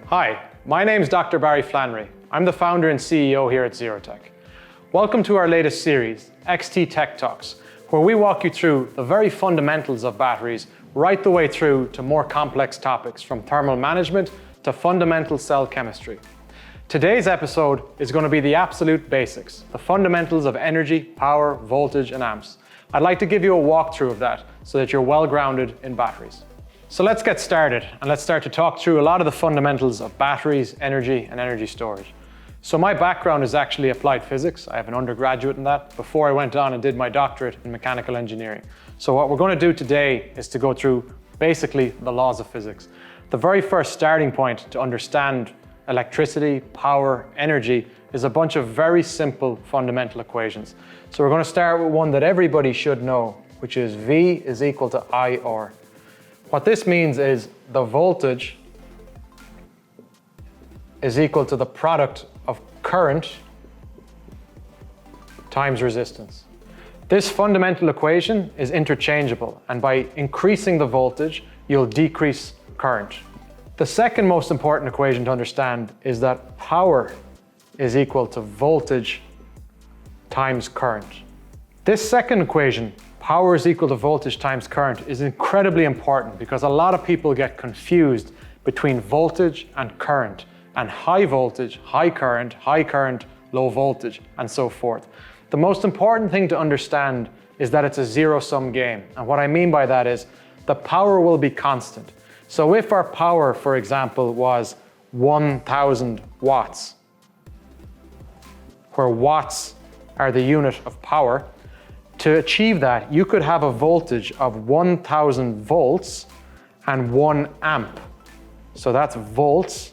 Hi, my name is Dr. Barry Flannery. I'm the founder and CEO here at Xerotech. Welcome to our latest series, XT Tech Talks, where we walk you through the very fundamentals of batteries right the way through to more complex topics from thermal management to fundamental cell chemistry. Today's episode is going to be the absolute basics, the fundamentals of energy, power, voltage, and amps. I'd like to give you a walkthrough of that so that you're well grounded in batteries. So let's get started and let's start to talk through a lot of the fundamentals of batteries, energy, and energy storage. So my background is actually applied physics. I have an undergraduate in that before I went on and did my doctorate in mechanical engineering. So what we're going to do today is to go through basically the laws of physics. The very first starting point to understand electricity, power, energy is a bunch of very simple fundamental equations. So we're going to start with one that everybody should know, which is V is equal to IR. What this means is the voltage is equal to the product of current times resistance. This fundamental equation is interchangeable, and by increasing the voltage, you'll decrease current. The second most important equation to understand is that power is equal to voltage times current. This second equation, power is equal to voltage times current, is incredibly important because a lot of people get confused between voltage and current, and high voltage, high current, low voltage, and so forth. The most important thing to understand is that it's a zero-sum game. And what I mean by that is the power will be constant. So if our power, for example, was 1,000 watts, where watts are the unit of power, to achieve that, you could have a voltage of 1,000 volts and 1 amp. So that's volts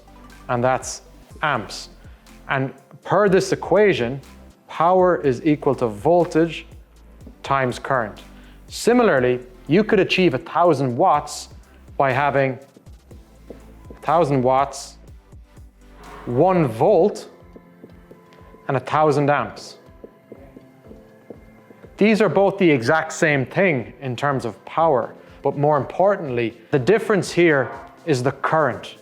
and that's amps. And per this equation, power is equal to voltage times current. Similarly, you could achieve 1,000 watts by having 1,000 watts, 1 volt, and 1,000 amps. These are both the exact same thing in terms of power, but more importantly, the difference here is the current.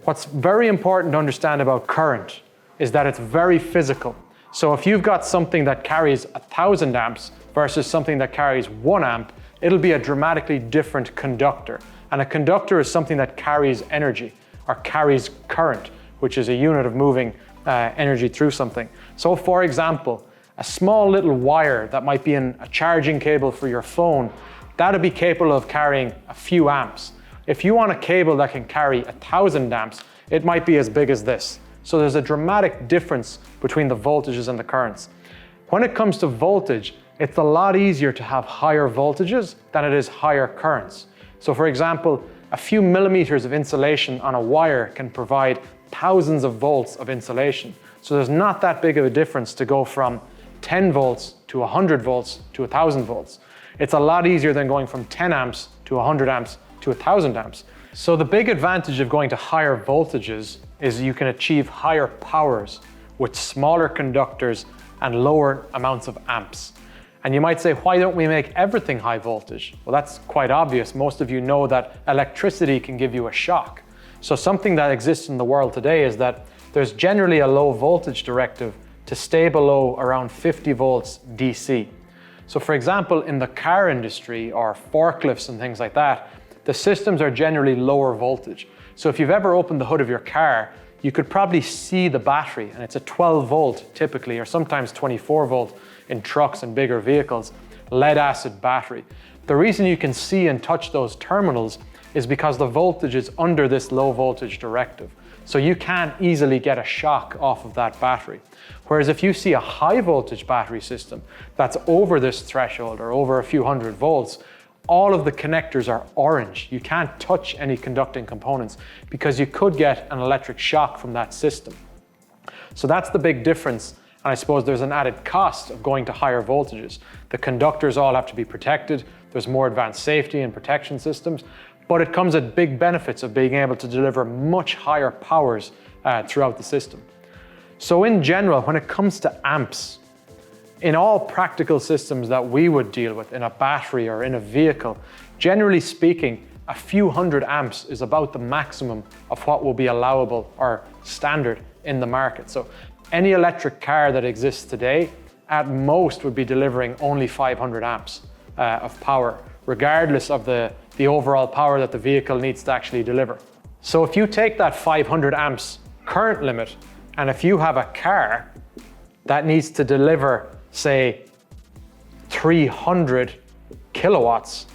What's very important to understand about current is that it's very physical. So if you've got something that carries 1,000 amps versus something that carries 1 amp, it'll be a dramatically different conductor. And a conductor is something that carries energy or carries current, which is a unit of moving energy through something. So for example, a small little wire that might be in a charging cable for your phone, that'll be capable of carrying a few amps. If you want a cable that can carry 1,000 amps, it might be as big as this. So there's a dramatic difference between the voltages and the currents. When it comes to voltage, it's a lot easier to have higher voltages than it is higher currents. So for example, a few millimeters of insulation on a wire can provide thousands of volts of insulation. So there's not that big of a difference to go from 10 volts to 100 volts to 1,000 volts. It's a lot easier than going from 10 amps to 100 amps to 1,000 amps. So the big advantage of going to higher voltages is you can achieve higher powers with smaller conductors and lower amounts of amps. And you might say, why don't we make everything high voltage? Well, that's quite obvious. Most of you know that electricity can give you a shock. So something that exists in the world today is that there's generally a low voltage directive to stay below around 50 volts DC. So for example, in the car industry or forklifts and things like that, the systems are generally lower voltage. So if you've ever opened the hood of your car, you could probably see the battery, and it's a 12 volt typically, or sometimes 24 volt in trucks and bigger vehicles, lead acid battery. The reason you can see and touch those terminals is because the voltage is under this low voltage directive. So you can't easily get a shock off of that battery. Whereas if you see a high voltage battery system that's over this threshold or over a few hundred volts, all of the connectors are orange. You can't touch any conducting components because you could get an electric shock from that system. So that's the big difference. And I suppose there's an added cost of going to higher voltages. The conductors all have to be protected. There's more advanced safety and protection systems, but it comes at big benefits of being able to deliver much higher powers throughout the system. So in general, when it comes to amps, in all practical systems that we would deal with in a battery or in a vehicle, generally speaking, a few hundred amps is about the maximum of what will be allowable or standard in the market. So any electric car that exists today, at most would be delivering only 500 amps of power, regardless of the overall power that the vehicle needs to actually deliver. So if you take that 500 amps current limit, and if you have a car that needs to deliver, say, 300 kilowatts,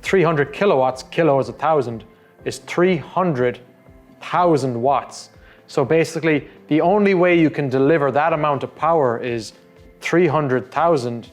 300 kilowatts, kilo is 1,000, is 300,000 watts. So basically, the only way you can deliver that amount of power is 300,000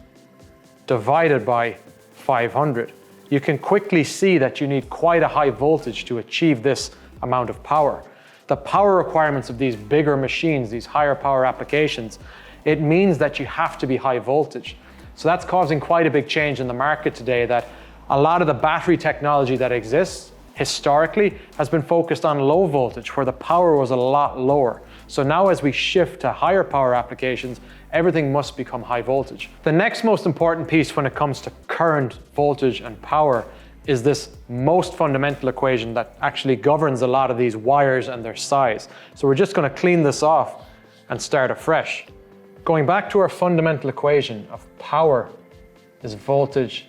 divided by 500. You can quickly see that you need quite a high voltage to achieve this amount of power. The power requirements of these bigger machines, these higher power applications, it means that you have to be high voltage. So that's causing quite a big change in the market today, that a lot of the battery technology that exists historically has been focused on low voltage, where the power was a lot lower. So now as we shift to higher power applications, everything must become high voltage. The next most important piece when it comes to current, voltage, and power is this most fundamental equation that actually governs a lot of these wires and their size. So we're just going to clean this off and start afresh. Going back to our fundamental equation of power is voltage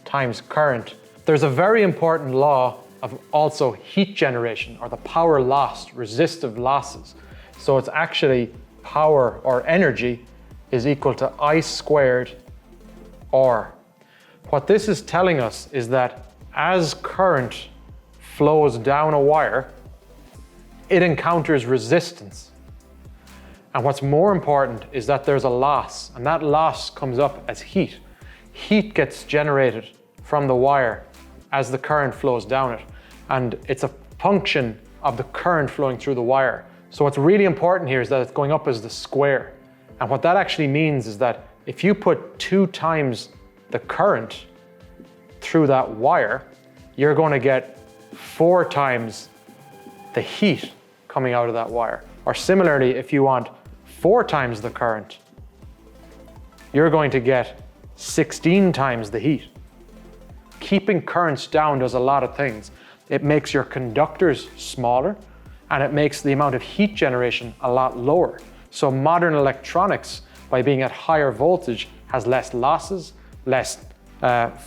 times current, there's a very important law of also heat generation, or the power loss, resistive losses. So it's actually power or energy is equal to I squared R. What this is telling us is that as current flows down a wire, it encounters resistance. And what's more important is that there's a loss, and that loss comes up as heat. Heat gets generated from the wire as the current flows down it, and it's a function of the current flowing through the wire. So what's really important here is that it's going up as the square. And what that actually means is that if you put 2 times the current through that wire, you're going to get 4 times the heat coming out of that wire. Or similarly, if you want 4 times the current, you're going to get 16 times the heat. Keeping currents down does a lot of things. It makes your conductors smaller, and it makes the amount of heat generation a lot lower. So modern electronics, by being at higher voltage, has less losses, less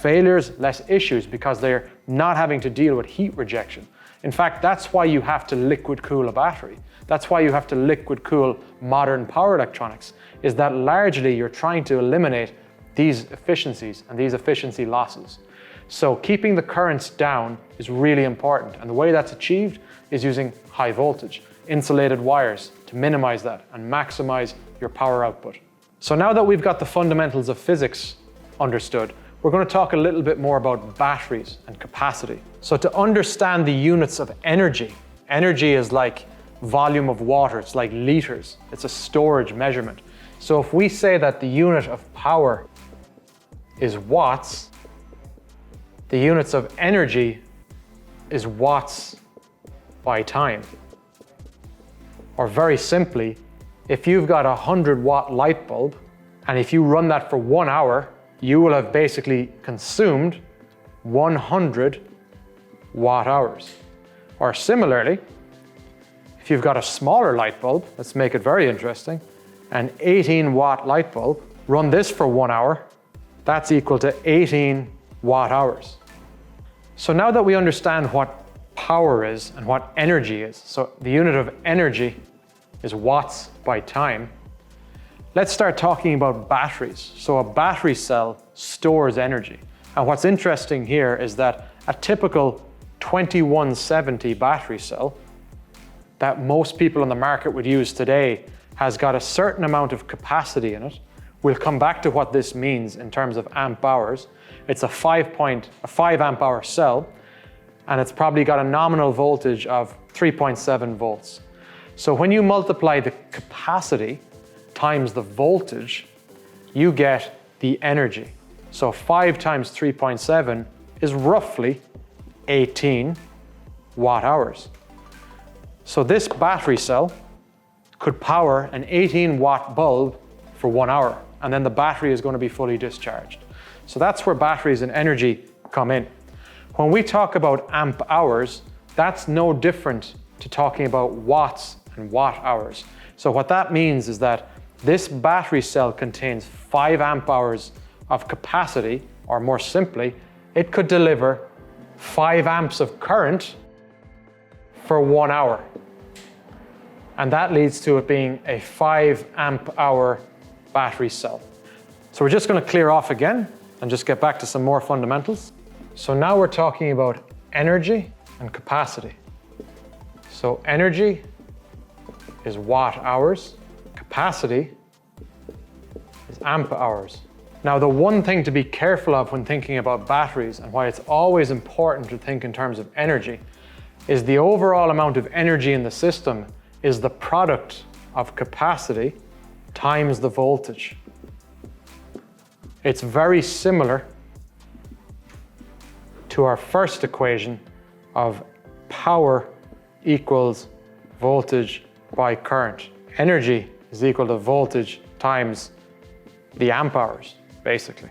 failures, less issues, because they're not having to deal with heat rejection. In fact, that's why you have to liquid cool a battery. That's why you have to liquid cool modern power electronics, is that largely you're trying to eliminate these efficiencies and these efficiency losses. So keeping the currents down is really important. And the way that's achieved is using high voltage, insulated wires to minimize that and maximize your power output. So now that we've got the fundamentals of physics understood, we're going to talk a little bit more about batteries and capacity. So to understand the units of energy, energy is like volume of water, it's like liters, it's a storage measurement. So if we say that the unit of power is watts, the units of energy is watts by time. Or very simply, if you've got a 100-watt light bulb, and if you run that for 1 hour, you will have basically consumed 100 watt hours. Or similarly, if you've got a smaller light bulb, let's make it very interesting, an 18-watt light bulb, run this for 1 hour, that's equal to 18 watt hours. So now that we understand what power is and what energy is, so the unit of energy is watts by time, let's start talking about batteries. So a battery cell stores energy. And what's interesting here is that a typical 2170 battery cell that most people on the market would use today has got a certain amount of capacity in it. We'll come back to what this means in terms of amp hours. It's a 5 amp hour cell, and it's probably got a nominal voltage of 3.7 volts. So when you multiply the capacity times the voltage, you get the energy. So 5 times 3.7 is roughly 18 watt hours. So this battery cell could power an 18 watt bulb for 1 hour, and then the battery is going to be fully discharged. So that's where batteries and energy come in. When we talk about amp hours, that's no different to talking about watts and watt hours. So what that means is that this battery cell contains 5 amp hours of capacity, or more simply, it could deliver 5 amps of current for 1 hour. And that leads to it being a 5 amp hour battery cell. So we're just going to clear off again and just get back to some more fundamentals. So now we're talking about energy and capacity. So energy is watt hours, capacity is amp hours. Now, the one thing to be careful of when thinking about batteries, and why it's always important to think in terms of energy, is the overall amount of energy in the system is the product of capacity times the voltage. It's very similar to our first equation of power equals voltage by current. Energy is equal to voltage times the amp hours, basically.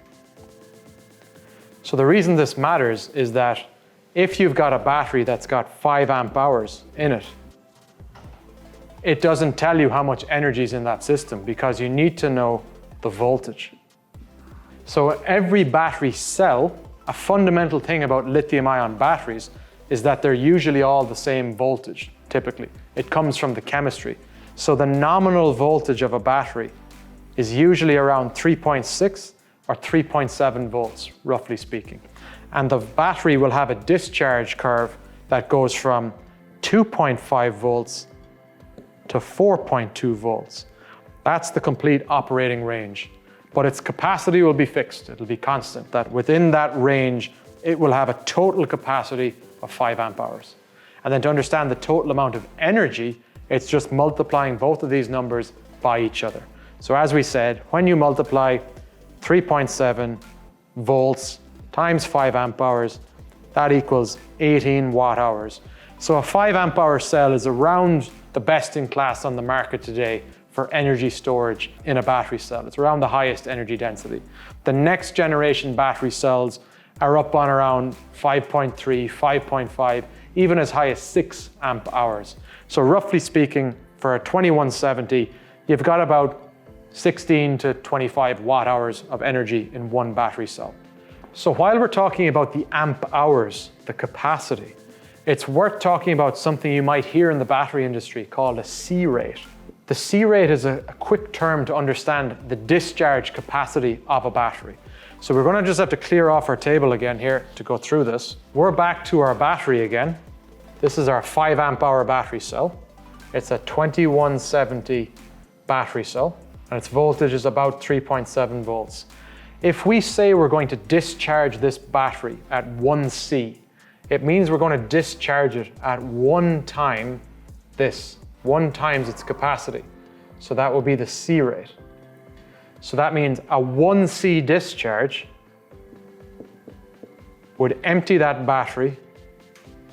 So the reason this matters is that if you've got a battery that's got 5 amp hours in it, it doesn't tell you how much energy is in that system because you need to know the voltage. So every battery cell, a fundamental thing about lithium-ion batteries is that they're usually all the same voltage, typically. It comes from the chemistry. So the nominal voltage of a battery is usually around 3.6 or 3.7 volts, roughly speaking. And the battery will have a discharge curve that goes from 2.5 volts to 4.2 volts. That's the complete operating range. But its capacity will be fixed, it'll be constant, that within that range, it will have a total capacity of 5 amp hours. And then to understand the total amount of energy, it's just multiplying both of these numbers by each other. So as we said, when you multiply 3.7 volts times 5 amp hours, that equals 18 watt hours. So a 5 amp hour cell is around the best in class on the market today for energy storage in a battery cell. It's around the highest energy density. The next generation battery cells are up on around 5.3, 5.5, even as high as 6 amp hours. So roughly speaking, for a 2170, you've got about 16 to 25 watt hours of energy in one battery cell. So while we're talking about the amp hours, the capacity, it's worth talking about something you might hear in the battery industry called a C rate. The C rate is a quick term to understand the discharge capacity of a battery. So we're going to just have to clear off our table again here to go through this. We're back to our battery again. This is our 5 amp hour battery cell. It's a 2170 battery cell, and its voltage is about 3.7 volts. If we say we're going to discharge this battery at 1C, it means we're going to discharge it at 1 time this. 1 times its capacity. So that will be the C rate. So that means a 1C discharge would empty that battery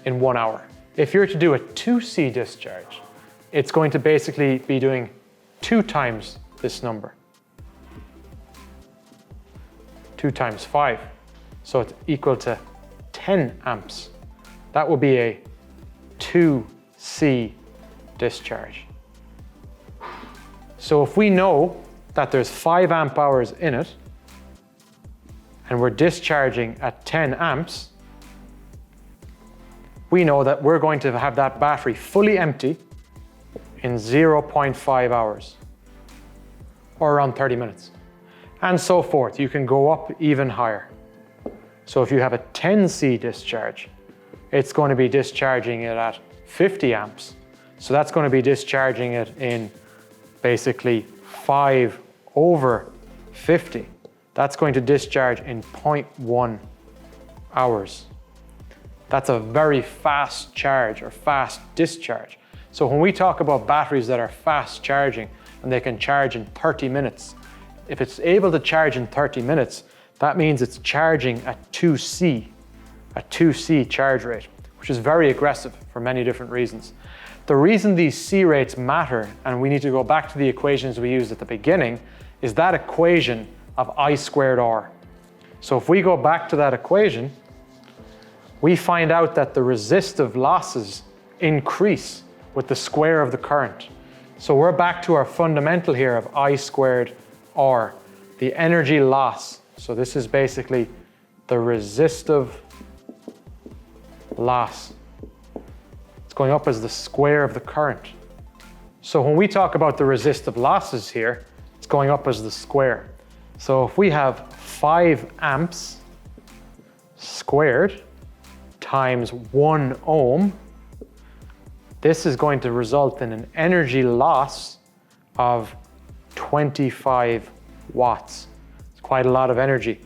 in 1 hour. If you're to do a 2C discharge, it's going to basically be doing 2 times this number. 2 times 5. So it's equal to 10 amps. That will be a 2C discharge. So if we know that there's 5 amp hours in it and we're discharging at 10 amps, we know that we're going to have that battery fully empty in 0.5 hours or around 30 minutes and so forth. You can go up even higher. So if you have a 10C discharge, it's going to be discharging it at 50 amps. So that's going to be discharging it in basically 5 over 50. That's going to discharge in 0.1 hours. That's a very fast charge or fast discharge. So when we talk about batteries that are fast charging and they can charge in 30 minutes, if it's able to charge in 30 minutes, that means it's charging at 2C, a 2C charge rate, which is very aggressive for many different reasons. The reason these C rates matter, and we need to go back to the equations we used at the beginning, is that equation of I squared R. So if we go back to that equation, we find out that the resistive losses increase with the square of the current. So we're back to our fundamental here of I squared R, the energy loss. So this is basically the resistive loss. It's going up as the square of the current. So when we talk about the resistive losses here, it's going up as the square. So if we have 5 amps squared times 1 ohm, this is going to result in an energy loss of 25 watts. It's quite a lot of energy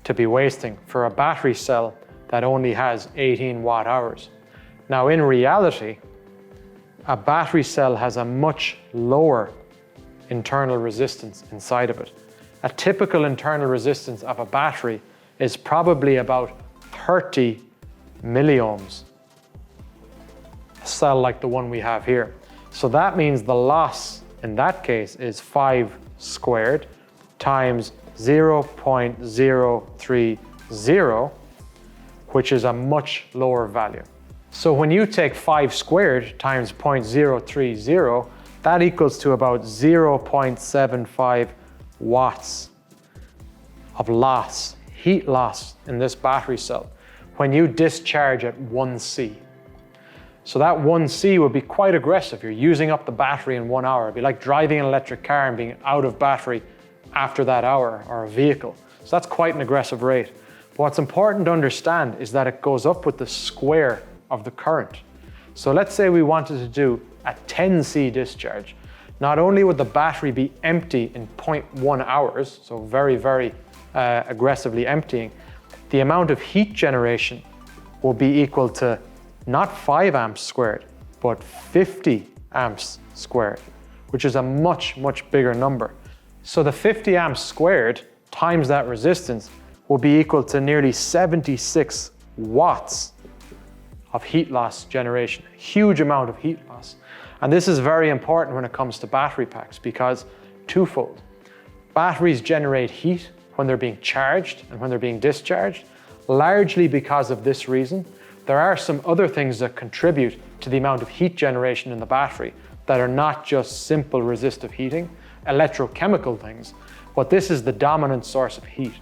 to be wasting for a battery cell that only has 18 watt hours. Now in reality, a battery cell has a much lower internal resistance inside of it. A typical internal resistance of a battery is probably about 30 milliohms. A cell like the one we have here. So that means the loss in that case is 5 squared times 0.030, which is a much lower value. So when you take 5 squared times 0.030, that equals to about 0.75 watts of loss, heat loss in this battery cell when you discharge at 1C. So that 1C would be quite aggressive. You're using up the battery in 1 hour. It'd be like driving an electric car and being out of battery after that hour, or a vehicle. So that's quite an aggressive rate. But what's important to understand is that it goes up with the square of the current. So let's say we wanted to do a 10C discharge. Not only would the battery be empty in 0.1 hours, so very, very aggressively emptying, the amount of heat generation will be equal to not 5 amps squared, but 50 amps squared, which is a much, much bigger number. So the 50 amps squared times that resistance will be equal to nearly 76 watts of heat loss generation, a huge amount of heat loss. And this is very important when it comes to battery packs because twofold. Batteries generate heat when they're being charged and when they're being discharged, largely because of this reason. There are some other things that contribute to the amount of heat generation in the battery that are not just simple resistive heating, electrochemical things, but this is the dominant source of heat.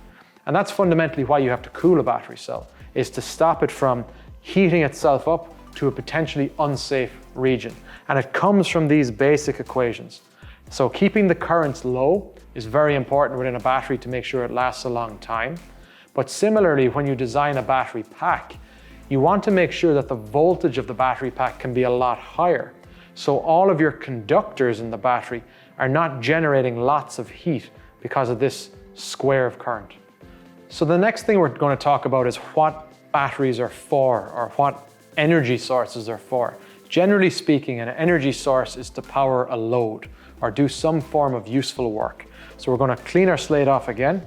And that's fundamentally why you have to cool a battery cell, is to stop it from heating itself up to a potentially unsafe region. And it comes from these basic equations. So keeping the currents low is very important within a battery to make sure it lasts a long time. But similarly, when you design a battery pack, you want to make sure that the voltage of the battery pack can be a lot higher. So all of your conductors in the battery are not generating lots of heat because of this square of current. So the next thing we're going to talk about is what batteries are for, or what energy sources are for. Generally speaking, an energy source is to power a load or do some form of useful work. So we're going to clean our slate off again.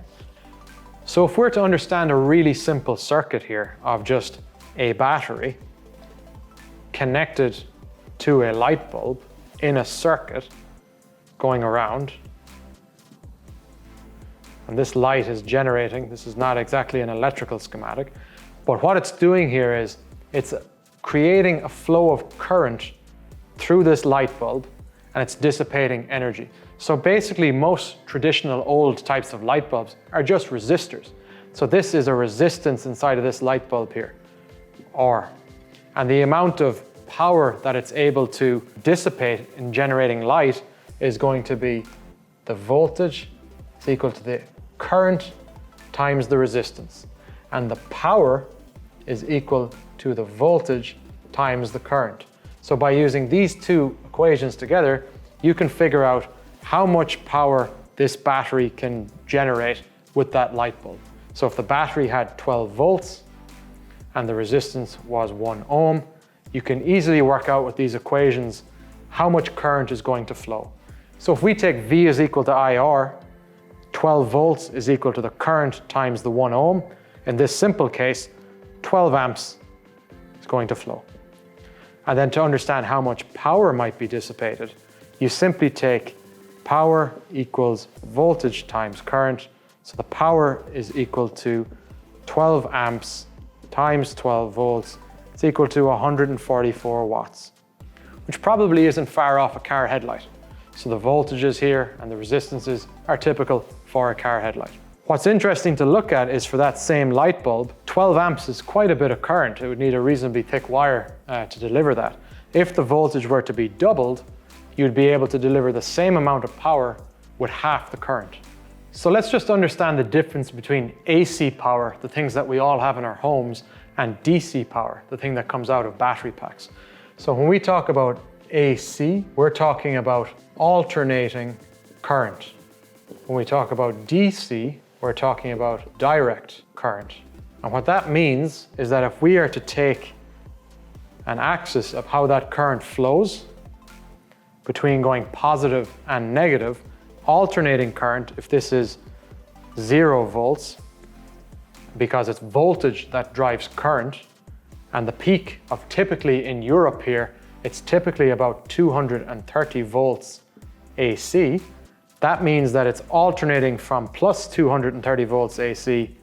So if we're to understand a really simple circuit here of just a battery connected to a light bulb in a circuit going around, and this light is generating, this is not exactly an electrical schematic, but what it's doing here is it's creating a flow of current through this light bulb and it's dissipating energy. So basically most traditional old types of light bulbs are just resistors. So this is a resistance inside of this light bulb here, R. And the amount of power that it's able to dissipate in generating light is going to be the voltage is equal to the current times the resistance. And the power is equal to the voltage times the current. So by using these two equations together, you can figure out how much power this battery can generate with that light bulb. So if the battery had 12 volts and the resistance was 1 ohm, you can easily work out with these equations how much current is going to flow. So if we take V is equal to IR, 12 volts is equal to the current times the 1 ohm. In this simple case, 12 amps is going to flow. And then to understand how much power might be dissipated, you simply take power equals voltage times current. So the power is equal to 12 amps times 12 volts, it's equal to 144 watts, which probably isn't far off a car headlight. So the voltages here and the resistances are typical for a car headlight. What's interesting to look at is for that same light bulb, 12 amps is quite a bit of current. It would need a reasonably thick wire to deliver that. If the voltage were to be doubled, you'd be able to deliver the same amount of power with half the current. So let's just understand the difference between AC power, the things that we all have in our homes, and DC power, the thing that comes out of battery packs. So when we talk about AC, we're talking about alternating current. When we talk about DC, we're talking about direct current. And what that means is that if we are to take an axis of how that current flows between going positive and negative, alternating current, if this is 0 volts, because it's voltage that drives current, and the peak of typically in Europe here, it's typically about 230 volts AC. That means that it's alternating from plus 230 volts AC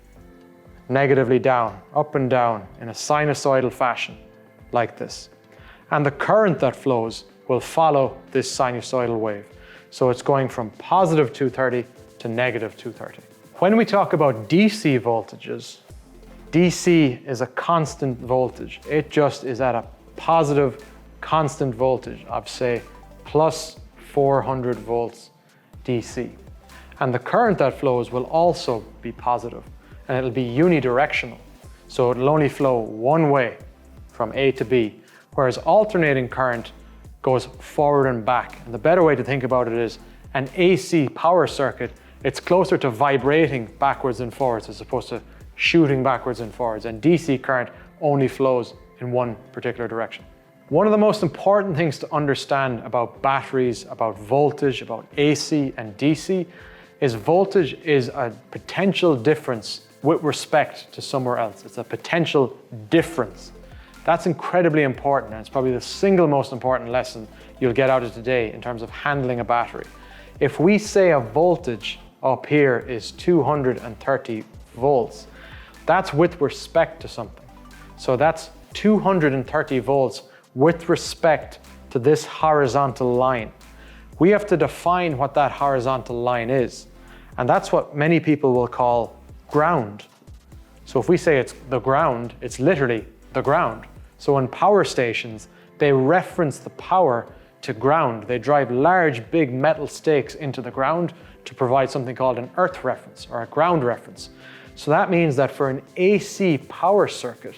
negatively down, up and down in a sinusoidal fashion like this. And the current that flows will follow this sinusoidal wave. So it's going from positive 230 to negative 230. When we talk about DC voltages, DC is a constant voltage. It just is at a positive constant voltage of say plus 400 volts DC. And the current that flows will also be positive, and it'll be unidirectional. So it'll only flow one way from A to B, whereas alternating current goes forward and back. And the better way to think about it is an AC power circuit, it's closer to vibrating backwards and forwards as opposed to shooting backwards and forwards. And DC current only flows in one particular direction. One of the most important things to understand about batteries, about voltage, about AC and DC is voltage is a potential difference with respect to somewhere else. It's a potential difference. That's incredibly important, and it's probably the single most important lesson you'll get out of today in terms of handling a battery. If we say a voltage up here is 230 volts, that's with respect to something. So that's 230 volts with respect to this horizontal line. We have to define what that horizontal line is, and that's what many people will call ground. So if we say it's the ground, it's literally the ground. So in power stations, they reference the power to ground. They drive large, big metal stakes into the ground to provide something called an earth reference or a ground reference. So that means that for an AC power circuit,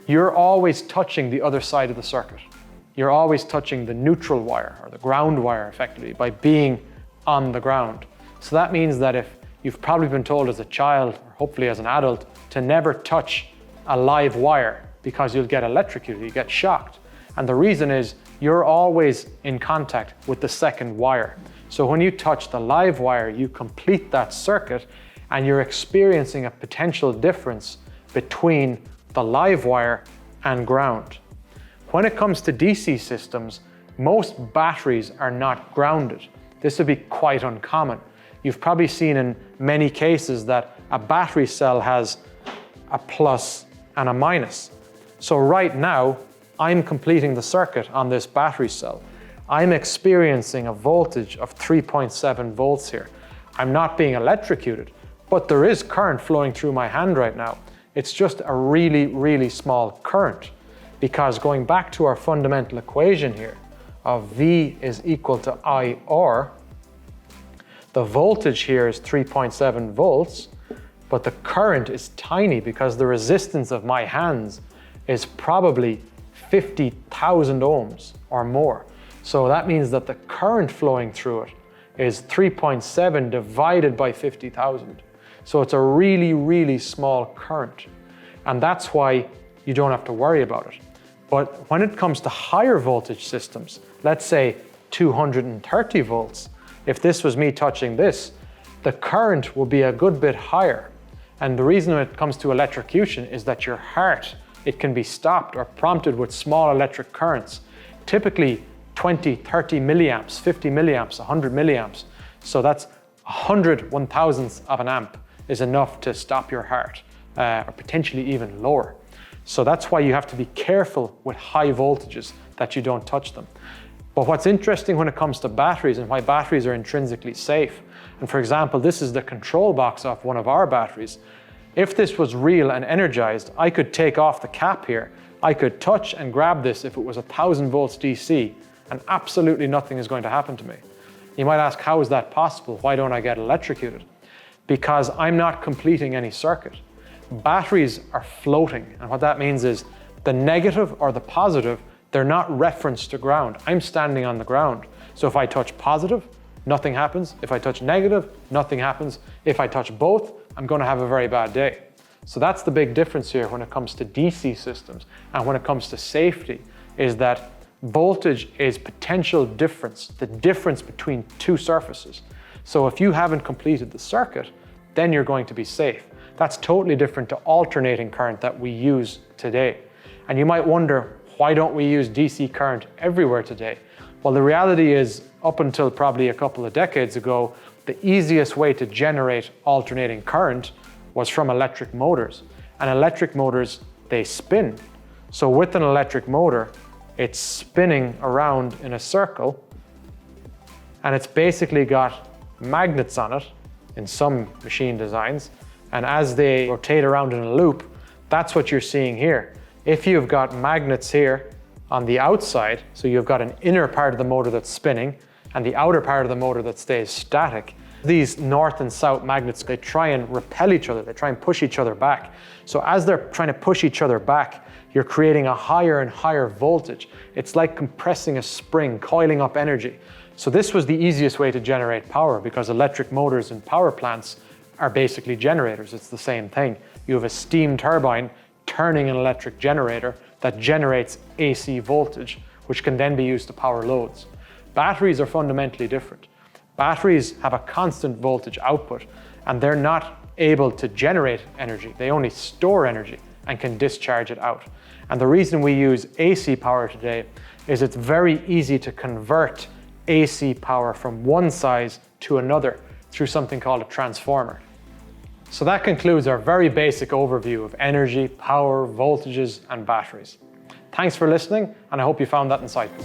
you're always touching the other side of the circuit. You're always touching the neutral wire or the ground wire effectively by being on the ground. So that means that if you've probably been told as a child, or hopefully as an adult, to never touch a live wire because you'll get electrocuted, you get shocked. And the reason is you're always in contact with the second wire. So when you touch the live wire, you complete that circuit and you're experiencing a potential difference between the live wire and ground. When it comes to DC systems, most batteries are not grounded. This would be quite uncommon. You've probably seen in many cases that a battery cell has a plus and a minus. So right now, I'm completing the circuit on this battery cell. I'm experiencing a voltage of 3.7 volts here. I'm not being electrocuted, but there is current flowing through my hand right now. It's just a really, really small current, because going back to our fundamental equation here of V is equal to IR, the voltage here is 3.7 volts, but the current is tiny because the resistance of my hands is probably 50,000 ohms or more. So that means that the current flowing through it is 3.7 divided by 50,000. So it's a really, really small current. And that's why you don't have to worry about it. But when it comes to higher voltage systems, let's say 230 volts, if this was me touching this, the current will be a good bit higher. And the reason when it comes to electrocution is that your heart, it can be stopped or prompted with small electric currents, typically 20, 30 milliamps, 50 milliamps, 100 milliamps. So that's 100 1,000ths of an amp is enough to stop your heart or potentially even lower. So that's why you have to be careful with high voltages that you don't touch them. But what's interesting when it comes to batteries and why batteries are intrinsically safe, and for example, this is the control box of one of our batteries. If this was real and energized, I could take off the cap here. I could touch and grab this if it was 1000 volts DC, and absolutely nothing is going to happen to me. You might ask, how is that possible? Why don't I get electrocuted? Because I'm not completing any circuit. Batteries are floating, and what that means is the negative or the positive, they're not referenced to ground. I'm standing on the ground. So if I touch positive, nothing happens. If I touch negative, nothing happens. If I touch both, I'm going to have a very bad day. So that's the big difference here when it comes to DC systems and when it comes to safety, is that voltage is potential difference, the difference between two surfaces. So if you haven't completed the circuit, then you're going to be safe. That's totally different to alternating current that we use today. And you might wonder, why don't we use DC current everywhere today? Well, the reality is, up until probably a couple of decades ago, the easiest way to generate alternating current was from electric motors. And electric motors, they spin. So with an electric motor, it's spinning around in a circle, and it's basically got magnets on it in some machine designs. And as they rotate around in a loop, that's what you're seeing here. If you've got magnets here on the outside, so you've got an inner part of the motor that's spinning and the outer part of the motor that stays static, these north and south magnets, they try and repel each other, they try and push each other back. So as they're trying to push each other back, you're creating a higher and higher voltage. It's like compressing a spring, coiling up energy. So this was the easiest way to generate power, because electric motors in power plants are basically generators. It's the same thing. You have a steam turbine turning an electric generator that generates AC voltage, which can then be used to power loads. Batteries are fundamentally different. Batteries have a constant voltage output, and they're not able to generate energy. They only store energy and can discharge it out. And the reason we use AC power today is it's very easy to convert AC power from one size to another through something called a transformer. So that concludes our very basic overview of energy, power, voltages, and batteries. Thanks for listening, and I hope you found that insightful.